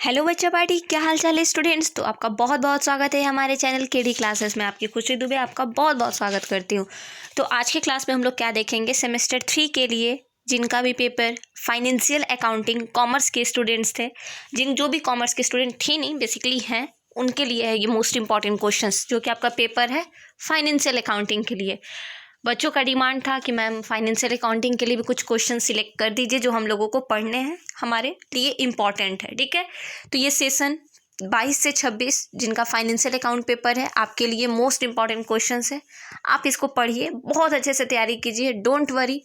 Hello बच्चा party, क्या हाल चाल है स्टूडेंट्स। तो आपका बहुत बहुत स्वागत है हमारे चैनल केडी क्लासेस में। आपकी खुशी दुबे आपका बहुत बहुत स्वागत करती हूँ। तो आज के क्लास में हम लोग क्या देखेंगे, सेमेस्टर 3 के लिए जिनका भी पेपर फाइनेंशियल अकाउंटिंग कॉमर्स के स्टूडेंट्स थे, जो भी कॉमर्स के स्टूडेंट थे नहीं बेसिकली हैं, उनके लिए है ये मोस्ट इंपॉर्टेंट क्वेश्चंस जो कि आपका पेपर है फाइनेंशियल अकाउंटिंग के लिए। बच्चों का डिमांड था कि मैम फाइनेंशियल अकाउंटिंग के लिए भी कुछ क्वेश्चन सिलेक्ट कर दीजिए जो हम लोगों को पढ़ने हैं, हमारे लिए इम्पॉर्टेंट है। ठीक है, तो ये सेशन 22 से 26 जिनका फाइनेंशियल अकाउंट पेपर है आपके लिए मोस्ट इंपॉर्टेंट क्वेश्चंस है। आप इसको पढ़िए, बहुत अच्छे से तैयारी कीजिए, डोंट वरी।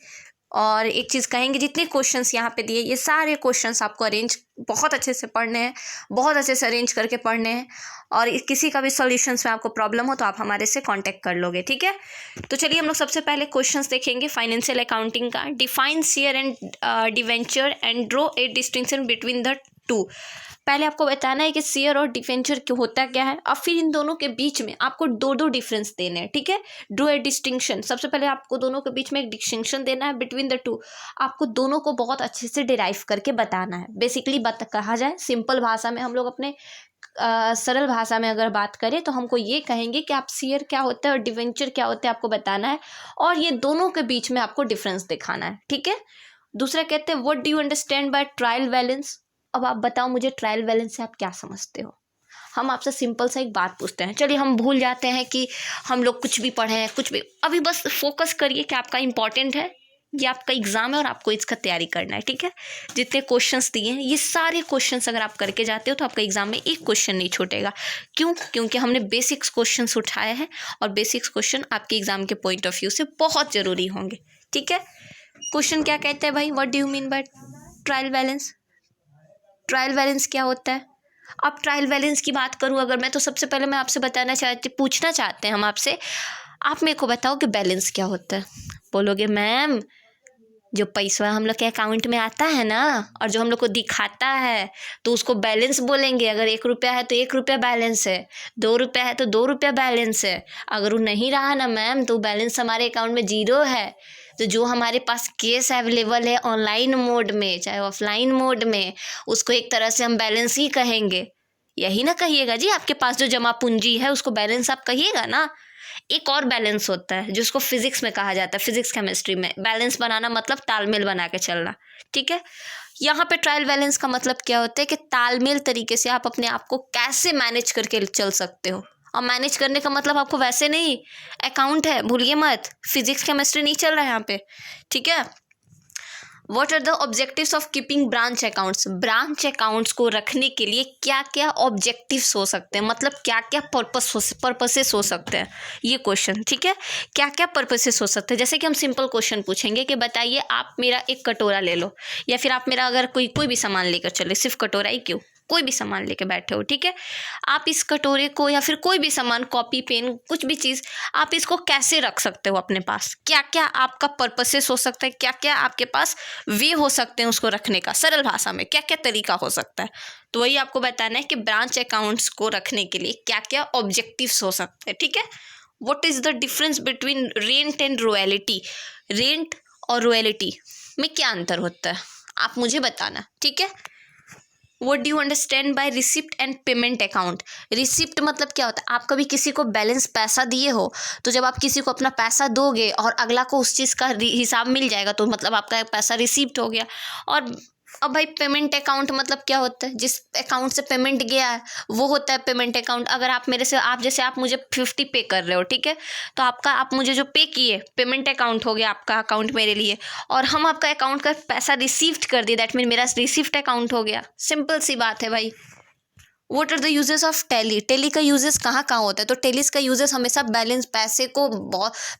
और एक चीज़ कहेंगे, जितने क्वेश्चंस यहाँ पे दिए ये सारे क्वेश्चंस आपको अरेंज बहुत अच्छे से पढ़ने हैं, बहुत अच्छे से अरेंज करके पढ़ने हैं। और किसी का भी सॉल्यूशंस में आपको प्रॉब्लम हो तो आप हमारे से कांटेक्ट कर लोगे। ठीक है, तो चलिए हम लोग सबसे पहले क्वेश्चंस देखेंगे फाइनेंशियल अकाउंटिंग का। Define share and debenture and draw a distinction between the two. पहले आपको बताना है कि शेयर और डिवेंचर क्यों होता क्या है, और फिर इन दोनों के बीच में आपको दो दो डिफरेंस देने हैं। ठीक है, ड्रॉ ए डिस्टिंक्शन, सबसे पहले आपको दोनों के बीच में एक डिस्टिंक्शन देना है बिटवीन द टू। आपको दोनों को बहुत अच्छे से डिराइव करके बताना है। बेसिकली कहा जाए सिंपल भाषा में, हम लोग अपने सरल भाषा में अगर बात करें तो हमको ये कहेंगे कि आप शेयर क्या होता है और डिवेंचर क्या होता है आपको बताना है, और ये दोनों के बीच में आपको डिफरेंस दिखाना है। ठीक है, दूसरा कहते हैं what do you understand by trial balance. अब आप बताओ मुझे ट्रायल बैलेंस से आप क्या समझते हो। हम आपसे सिंपल सा एक बात पूछते हैं, चलिए हम भूल जाते हैं कि हम लोग कुछ भी पढ़े हैं, कुछ भी, अभी बस फोकस करिए कि आपका इंपॉर्टेंट है, ये आपका एग्जाम है और आपको इसका तैयारी करना है। ठीक है, जितने क्वेश्चंस दिए हैं ये सारे क्वेश्चंस अगर आप करके जाते हो तो आपका एग्जाम में एक क्वेश्चन नहीं छूटेगा। क्यों? क्योंकि हमने बेसिक्स क्वेश्चंस उठाए हैं और बेसिक्स क्वेश्चन आपके एग्जाम के पॉइंट ऑफ व्यू से बहुत जरूरी होंगे। ठीक है, क्वेश्चन क्या कहते हैं भाई, what do you mean by trial balance. Trial balance क्या होता है। अब ट्रायल बैलेंस की बात करूं अगर मैं, तो सबसे पहले मैं आपसे पूछना चाहते हैं हम आपसे, आप मेरे को बताओ कि बैलेंस क्या होता है। बोलोगे मैम जो पैसा हम लोग के अकाउंट में आता है ना और जो हम लोग को दिखाता है तो उसको बैलेंस बोलेंगे। अगर 1 रुपया है तो 1 रुपया बैलेंस है, 2 रुपया है तो 2 रुपया बैलेंस है। अगर वो नहीं रहा ना मैम तो बैलेंस हमारे अकाउंट में 0 है। तो जो हमारे पास केस अवेलेबल है ऑनलाइन मोड में चाहे ऑफलाइन मोड में, उसको एक तरह से हम बैलेंस ही कहेंगे। यही ना कहिएगा जी, आपके पास जो जमा पूंजी है उसको बैलेंस आप कहिएगा ना। एक और बैलेंस होता है जिसको फिजिक्स में कहा जाता है, फिजिक्स केमिस्ट्री में बैलेंस बनाना मतलब तालमेल बना के चलना। ठीक है, यहाँ पे ट्रायल बैलेंस का मतलब क्या होता है कि तालमेल तरीके से आप अपने आप को कैसे मैनेज करके चल सकते हो। और मैनेज करने का मतलब आपको वैसे नहीं, अकाउंट है भूलिए मत, फिजिक्स केमिस्ट्री नहीं चल रहा है यहाँ पे। ठीक है, what are the objectives of keeping branch accounts. Branch accounts को रखने के लिए क्या क्या ऑब्जेक्टिव्स हो सकते हैं, मतलब क्या क्या पर्पसेस हो सकते हैं, ये क्वेश्चन। ठीक है, क्या क्या पर्पसेस हो सकते हैं। जैसे कि हम सिंपल क्वेश्चन पूछेंगे कि बताइए आप मेरा एक कटोरा ले लो, या फिर आप मेरा अगर कोई भी सामान लेकर चले, सिर्फ कटोरा ही क्यों, कोई भी सामान लेके बैठे हो। ठीक है, आप इस कटोरे को या फिर कोई भी सामान, कॉपी पेन कुछ भी चीज़, आप इसको कैसे रख सकते हो अपने पास, क्या क्या आपका पर्पसेस हो सकता है, क्या क्या आपके पास वे हो सकते हैं उसको रखने का, सरल भाषा में क्या क्या तरीका हो सकता है। तो वही आपको बताना है कि ब्रांच अकाउंट्स को रखने के लिए क्या क्या ऑब्जेक्टिव्स हो सकते हैं। ठीक है, what is the difference between rent and royalty. Rent और रॉयल्टी में क्या अंतर होता है आप मुझे बताना। ठीक है, What do you understand by receipt and payment account? Receipt मतलब क्या होता है, आप कभी किसी को बैलेंस पैसा दिए हो तो जब आप किसी को अपना पैसा दोगे और अगला को उस चीज़ का हिसाब मिल जाएगा तो मतलब आपका पैसा रिसीप्ट हो गया। और अब भाई पेमेंट अकाउंट मतलब क्या होता है, जिस अकाउंट से पेमेंट गया है वो होता है पेमेंट अकाउंट। अगर आप मेरे से, आप जैसे आप मुझे 50 पे कर रहे हो, ठीक है, तो आप मुझे जो पे किए पेमेंट अकाउंट हो गया आपका अकाउंट मेरे लिए, और हम आपका अकाउंट का पैसा रिसीव्ड कर दिए, दैट मीन मेरा रिसीव्ड अकाउंट हो गया। सिंपल सी बात है भाई। What are the uses of Tally. Tally का यूजेस कहाँ कहाँ होता है, तो टैलीस का यूजेस हमेशा बैलेंस, पैसे को,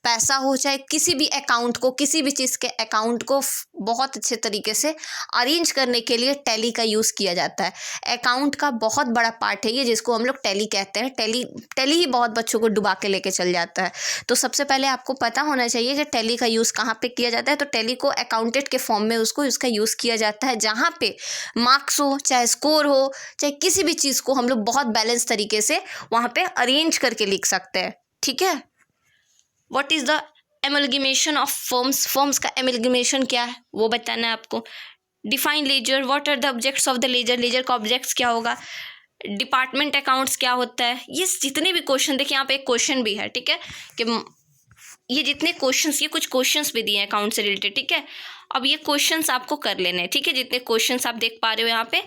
पैसा हो चाहे किसी भी अकाउंट को, किसी भी चीज़ के अकाउंट को बहुत अच्छे तरीके से अरेंज करने के लिए टैली का यूज़ किया जाता है। अकाउंट का बहुत बड़ा पार्ट है ये, जिसको हम लोग टैली कहते हैं। टैली ही बहुत बच्चों को डुबा के लेके चल जाता है। तो सबसे पहले आपको पता होना चाहिए कि टैली का यूज़ कहाँ पे किया जाता है। तो टैली को अकाउंटेंट के फॉर्म में उसका यूज़ किया जाता है, जहाँ पे मार्क्स हो, चाहे स्कोर हो, चाहे किसी भी चीज़ को हम लोग बहुत बैलेंस तरीके से वहाँ पे अरेंज करके लिख सकते हैं। ठीक है, what is the amalgamation of firms. Firms का एमलगेमेशन क्या है वो बताना है आपको। Define ledger, what are the objects of the ledger, ledger का ऑब्जेक्ट्स क्या होगा, डिपार्टमेंट अकाउंट्स क्या होता है। ये जितने भी क्वेश्चन, देखिए यहाँ पे एक क्वेश्चन भी है, ठीक है, कि ये जितने क्वेश्चंस, ये कुछ क्वेश्चंस भी दिए हैं अकाउंट से रिलेटेड, ठीक है। अब ये क्वेश्चंस आपको कर लेने हैं, ठीक है, जितने क्वेश्चंस आप देख पा रहे हो यहाँ पे।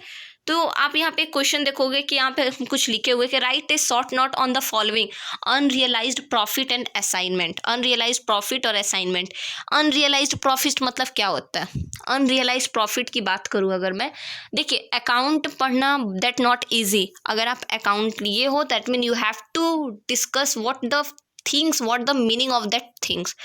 तो आप यहाँ पे क्वेश्चन देखोगे कि यहाँ पे कुछ लिखे हुए कि right A short note on the following unrealised profit and assignment. Unrealised profit और असाइनमेंट। अनरियलाइज्ड प्रॉफिट मतलब क्या होता है? अनरियलाइज्ड प्रॉफिट की बात करूँ अगर मैं, देखिए अकाउंट पढ़ना दैट नॉट ईजी। अगर आप अकाउंट लिए हो that mean you have to discuss what the things, what the meaning of that things.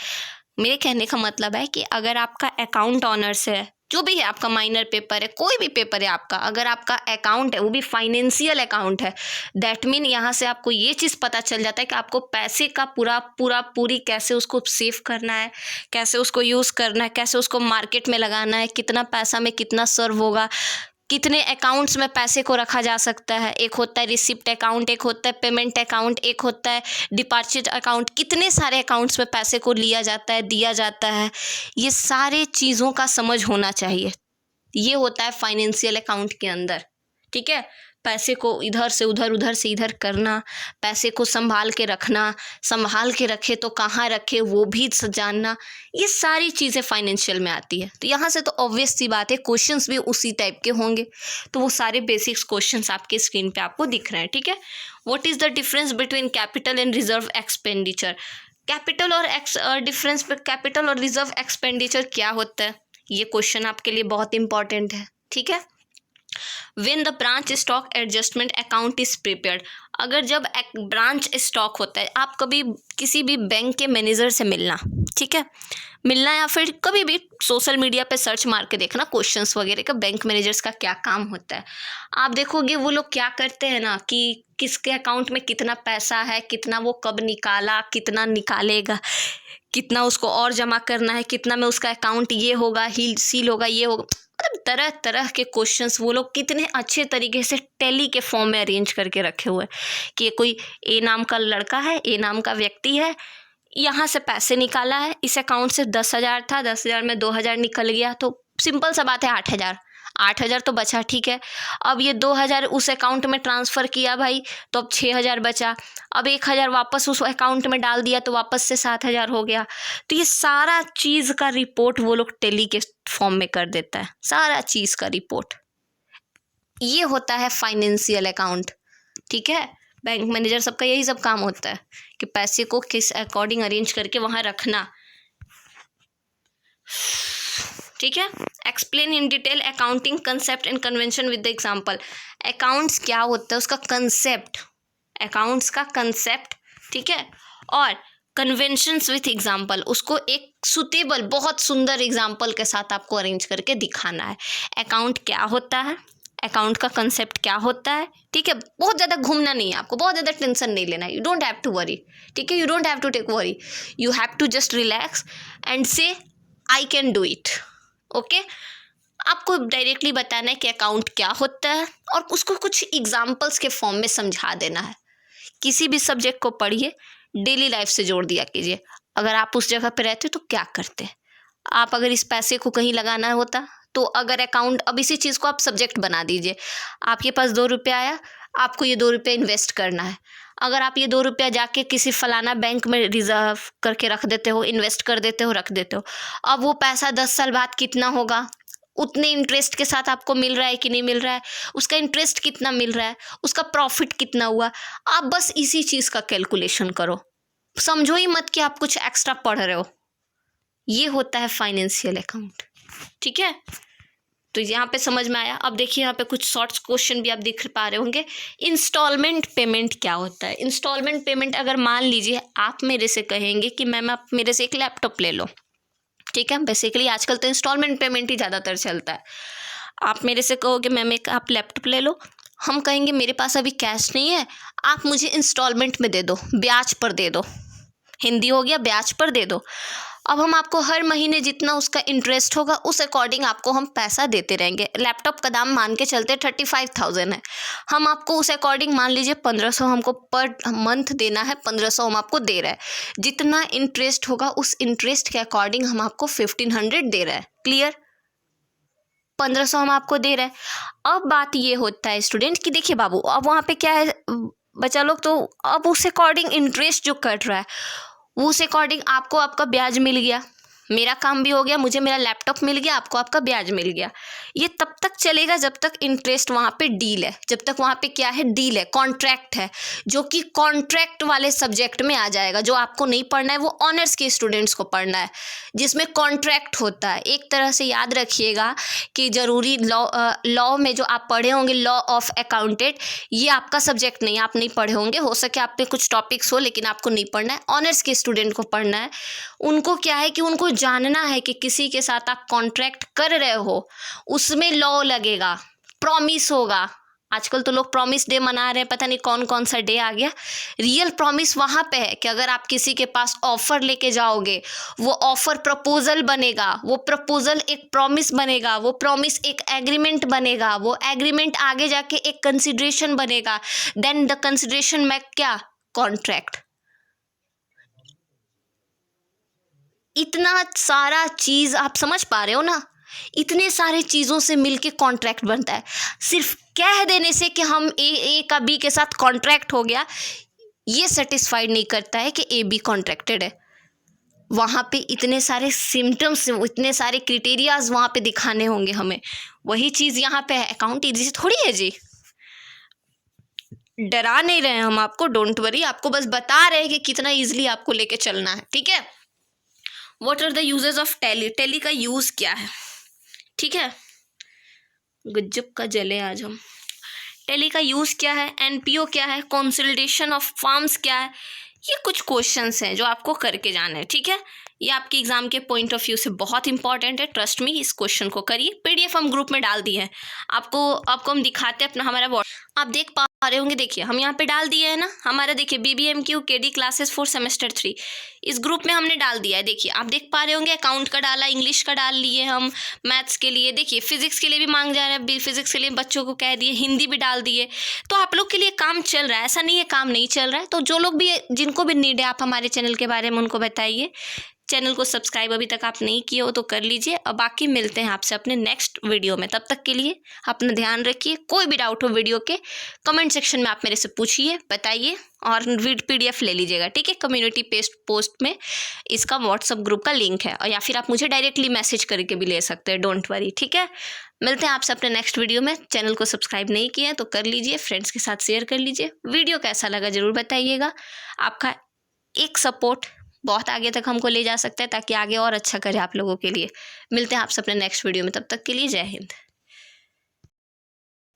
मेरे कहने का मतलब है कि अगर आपका अकाउंट ऑनर्स है, जो भी है आपका, माइनर पेपर है, कोई भी पेपर है आपका, अगर आपका अकाउंट है वो भी फाइनेंशियल अकाउंट है, दैट मीन यहाँ से आपको ये चीज़ पता चल जाता है कि आपको पैसे का पूरी कैसे उसको सेव करना है, कैसे उसको यूज़ करना है, कैसे उसको मार्केट में लगाना है, कितना पैसा में कितना सर्व होगा, कितने अकाउंट्स में पैसे को रखा जा सकता है। एक होता है रिसिप्ट अकाउंट, एक होता है पेमेंट अकाउंट, एक होता है डिपार्चर अकाउंट। कितने सारे अकाउंट्स में पैसे को लिया जाता है, दिया जाता है, ये सारे चीज़ों का समझ होना चाहिए। ये होता है फाइनेंशियल अकाउंट के अंदर, ठीक है। पैसे को इधर से उधर, उधर से इधर करना, पैसे को संभाल के रखना, संभाल के रखे तो कहाँ रखे वो भी जानना, ये सारी चीज़ें फाइनेंशियल में आती है। तो यहाँ से तो ऑब्वियस सी बात है क्वेश्चंस भी उसी टाइप के होंगे। तो वो सारे बेसिक्स क्वेश्चंस आपके स्क्रीन पे आपको दिख रहे हैं, ठीक है। What is the difference between capital and reserve expenditure? Capital और डिफरेंस कैपिटल और रिजर्व एक्सपेंडिचर क्या होता है, ये क्वेश्चन आपके लिए बहुत इंपॉर्टेंट है, ठीक है। When the branch stock adjustment account is prepared, अगर जब एक ब्रांच स्टॉक होता है, आप कभी किसी भी बैंक के मैनेजर से मिलना, ठीक है, मिलना, या फिर कभी भी सोशल मीडिया पे सर्च मार के देखना क्वेश्चंस वगैरह का, बैंक मैनेजर्स का क्या काम होता है। आप देखोगे वो लोग क्या करते हैं ना, कि किसके अकाउंट में कितना पैसा है, कितना वो कब निकाला, कितना निकालेगा, कितना उसको और जमा करना है, कितना में उसका अकाउंट ये होगा, हील सील होगा, ये होगा, मतलब तरह तरह के क्वेश्चंस वो लोग कितने अच्छे तरीके से टैली के फॉर्म में अरेंज करके रखे हुए हैं कि कोई ए नाम का लड़का है, ए नाम का व्यक्ति है, यहाँ से पैसे निकाला है, इस अकाउंट से 10,000 था, 10,000 में 2,000 निकल गया, तो सिंपल सा बात है 8,000, 8,000 तो बचा, ठीक है। अब ये 2,000 उस अकाउंट में ट्रांसफ़र किया भाई, तो अब 6,000 बचा। अब 1,000 वापस उस अकाउंट में डाल दिया, तो वापस से 7,000 हो गया। तो ये सारा चीज़ का रिपोर्ट वो लोग टैली के फॉर्म में कर देता है, सारा चीज़ का रिपोर्ट। ये होता है फाइनेंशियल अकाउंट, ठीक है। बैंक मैनेजर सबका यही सब काम होता है कि पैसे को किस अकॉर्डिंग अरेंज करके वहाँ रखना, ठीक है। Explain in detail accounting concept and convention with the example. Accounts क्या होता है, उसका कंसेप्ट, अकाउंट्स का कंसेप्ट, ठीक है, और कन्वेंशंस विथ एग्जांपल, उसको एक सुटेबल, बहुत सुंदर एग्जांपल के साथ आपको अरेंज करके दिखाना है। अकाउंट क्या होता है, अकाउंट का कंसेप्ट क्या होता है, ठीक है। बहुत ज़्यादा घूमना नहीं है आपको, बहुत ज़्यादा टेंशन नहीं लेना है, you don't have to worry, ठीक है, you don't have to take worry, you have to just relax and say I can do it, okay. आपको डायरेक्टली बताना है कि अकाउंट क्या होता है और उसको कुछ एग्जाम्पल्स के फॉर्म में समझा देना है। किसी भी सब्जेक्ट को पढ़िए, डेली लाइफ से जोड़ दिया कीजिए। अगर आप उस जगह पे रहते तो क्या करते, आप अगर इस पैसे को कहीं लगाना होता, तो अगर अकाउंट, अब इसी चीज़ को आप सब्जेक्ट बना दीजिए। आपके पास 2 रुपया आया, आपको ये 2 रुपये इन्वेस्ट करना है। अगर आप ये 2 रुपया जाके किसी फलाना बैंक में रिजर्व करके रख देते हो, इन्वेस्ट कर देते हो, रख देते हो, अब वो पैसा 10 साल बाद कितना होगा, उतने इंटरेस्ट के साथ आपको मिल रहा है कि नहीं मिल रहा है, उसका इंटरेस्ट कितना मिल रहा है, उसका प्रॉफिट कितना हुआ, आप बस इसी चीज़ का कैलकुलेशन करो। समझो ही मत कि आप कुछ एक्स्ट्रा पढ़ रहे हो। ये होता है फाइनेंशियल अकाउंट, ठीक है। तो यहाँ पे समझ में आया। अब देखिए यहाँ पे कुछ शॉर्ट्स क्वेश्चन भी आप देख पा रहे होंगे। इंस्टॉलमेंट पेमेंट क्या होता है? इंस्टॉलमेंट पेमेंट, अगर मान लीजिए आप मेरे से कहेंगे कि मैम आप मेरे से एक लैपटॉप ले लो, ठीक है। बेसिकली आजकल तो इंस्टॉलमेंट पेमेंट ही ज़्यादातर चलता है। आप मेरे से कहोगे मैम एक आप लैपटॉप ले लो, हम कहेंगे मेरे पास अभी कैश नहीं है, आप मुझे इंस्टॉलमेंट में दे दो, ब्याज पर दे दो, हिंदी हो गया ब्याज पर दे दो। अब हम आपको हर महीने जितना उसका इंटरेस्ट होगा उस अकॉर्डिंग आपको हम पैसा देते रहेंगे। लैपटॉप का दाम मान के चलते 35,000 है, हम आपको उस अकॉर्डिंग मान लीजिए 1,500 हमको पर मंथ देना है, 1,500 हम आपको दे रहे हैं। जितना इंटरेस्ट होगा उस इंटरेस्ट के अकॉर्डिंग हम आपको 1,500 दे रहे हैं। क्लियर? 1500 हम आपको दे रहे हैं। अब बात ये होता है स्टूडेंट कि देखिए बाबू, अब वहाँ पे क्या है बच्चा लोग, तो अब उस अकॉर्डिंग इंटरेस्ट जो कट रहा है वो उस अकॉर्डिंग आपको आपका ब्याज मिल गया, मेरा काम भी हो गया, मुझे मेरा लैपटॉप मिल गया, आपको आपका ब्याज मिल गया। ये तब तक चलेगा जब तक इंटरेस्ट वहाँ पे डील है, जब तक वहाँ पे क्या है, डील है, कॉन्ट्रैक्ट है, जो कि कॉन्ट्रैक्ट वाले सब्जेक्ट में आ जाएगा। जो आपको नहीं पढ़ना है वो ऑनर्स के स्टूडेंट्स को पढ़ना है, जिसमें कॉन्ट्रैक्ट होता है। एक तरह से याद रखिएगा कि ज़रूरी लॉ में जो आप पढ़े होंगे, लॉ ऑफ अकाउंटेंट, ये आपका सब्जेक्ट नहीं, आप नहीं पढ़े होंगे। हो सके आप पे कुछ टॉपिक्स हो लेकिन आपको नहीं पढ़ना है, ऑनर्स के स्टूडेंट को पढ़ना है। उनको क्या है कि उनको जानना है कि किसी के साथ आप कॉन्ट्रैक्ट कर रहे हो, उसमें लॉ लगेगा, प्रॉमिस होगा। आजकल तो लोग प्रॉमिस डे मना रहे हैं, पता नहीं कौन कौन सा डे आ गया। रियल प्रॉमिस वहाँ पे है कि अगर आप किसी के पास ऑफर लेके जाओगे, वो ऑफर प्रपोजल बनेगा, वो प्रपोजल एक प्रॉमिस बनेगा, वो प्रॉमिस एक एग्रीमेंट बनेगा, वो एग्रीमेंट आगे जाके एक कंसिडरेशन बनेगा, देन द कंसिडरेशन में क्या, कॉन्ट्रैक्ट। इतना सारा चीज़ आप समझ पा रहे हो ना, इतने सारे चीज़ों से मिलके कॉन्ट्रैक्ट बनता है। सिर्फ कह देने से कि हम ए का बी के साथ कॉन्ट्रैक्ट हो गया, ये सेटिस्फाइड नहीं करता है कि ए बी कॉन्ट्रैक्टेड है। वहाँ पे इतने सारे सिम्टम्स, इतने सारे क्रिटेरियाज वहाँ पे दिखाने होंगे हमें। वही चीज़ यहाँ पे है, अकाउंट इजी थोड़ी है जी। डरा नहीं रहे हैं हम आपको, डोंट वरी, आपको बस बता रहे हैं कि कितना ईजिली आपको लेके चलना है, ठीक है। What are the uses of Tally, Tally का यूज़ क्या है, ठीक है। गज्जब का जले आज हम। टैली का यूज़ क्या है, एनपीओ क्या है, कंसोलिडेशन ऑफ फर्म्स क्या है, ये कुछ क्वेश्चंस हैं जो आपको करके जाना है, ठीक है। ये आपके एग्जाम के पॉइंट ऑफ व्यू से बहुत इंपॉर्टेंट है, ट्रस्ट मी, इस क्वेश्चन को करिए। पीडीएफ हम ग्रुप में डाल दिए हैं, आपको हम दिखाते हैं अपना हमारा आप देख पा रहे होंगे। देखिए हम यहाँ पे डाल दिए है ना हमारा, देखिए BBMQ KD classes for semester 3 इस ग्रुप में हमने डाल दिया है। देखिए आप देख पा रहे होंगे, अकाउंट का डाला, इंग्लिश का डाल लिए हम, मैथ्स के लिए देखिए, फिजिक्स के लिए भी मांग जा रहा है, फिजिक्स के लिए बच्चों को कह दिए, हिंदी भी डाल दिए। तो आप लोग के लिए काम चल रहा है, ऐसा नहीं है काम नहीं चल रहा है। तो जो लोग भी, जिनको भी नीड है, आप हमारे चैनल के बारे में उनको बताइए। चैनल को सब्सक्राइब अभी तक आप नहीं किए हो तो कर लीजिए। और बाकी मिलते हैं आपसे अपने नेक्स्ट वीडियो में, तब तक के लिए अपना ध्यान रखिए। कोई भी डाउट हो वीडियो के कमेंट सेक्शन में आप मेरे से पूछिए, बताइए, और PDF ले लीजिएगा, ठीक है। कम्युनिटी पोस्ट में इसका व्हाट्सअप ग्रुप का लिंक है, और या फिर आप मुझे डायरेक्टली मैसेज करके भी ले सकते हैं, डोंट वरी, ठीक है। मिलते हैं आपसे अपने नेक्स्ट वीडियो में। चैनल को सब्सक्राइब नहीं किया है तो कर लीजिए, फ्रेंड्स के साथ शेयर कर लीजिए। वीडियो कैसा लगा ज़रूर बताइएगा। आपका एक सपोर्ट बहुत आगे तक हमको ले जा सकता है, ताकि आगे और अच्छा करें आप लोगों के लिए। मिलते हैं आपसे अपने नेक्स्ट वीडियो में, तब तक के लिए जय हिंद।